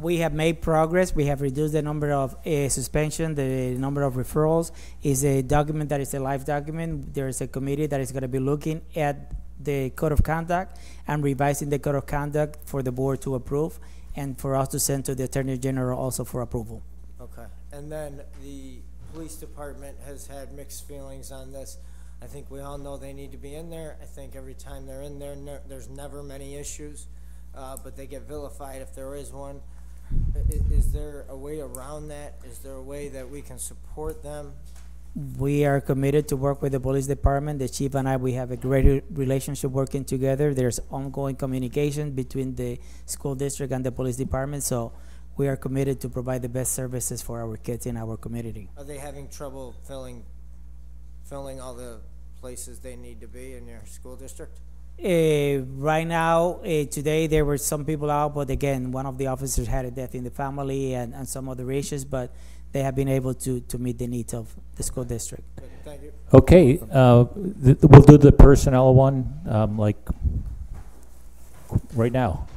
We have made progress. We have reduced the number of suspension, the number of referrals. Is a document that is a live document. There is a committee that is going to be looking at the code of conduct and revising the code of conduct for the board to approve and for us to send to the Attorney General also for approval. Okay, and then the police department has had mixed feelings on this. I think we all know they need to be in there. I think every time they're in there, there's never many issues, but they get vilified if there is one. Is there a way around that? Is there a way that we can support them? We are committed to work with the police department. The chief and I, we have a great relationship working together. There's ongoing communication between the school district and the police department. So we are committed to provide the best services for our kids in our community. Are they having trouble filling all the places they need to be in your school district? Right now, today there were some people out, but again, one of the officers had a death in the family and some other issues, but they have been able to meet the needs of the school district. Good, thank you. Okay, we'll do the personnel one, like right now.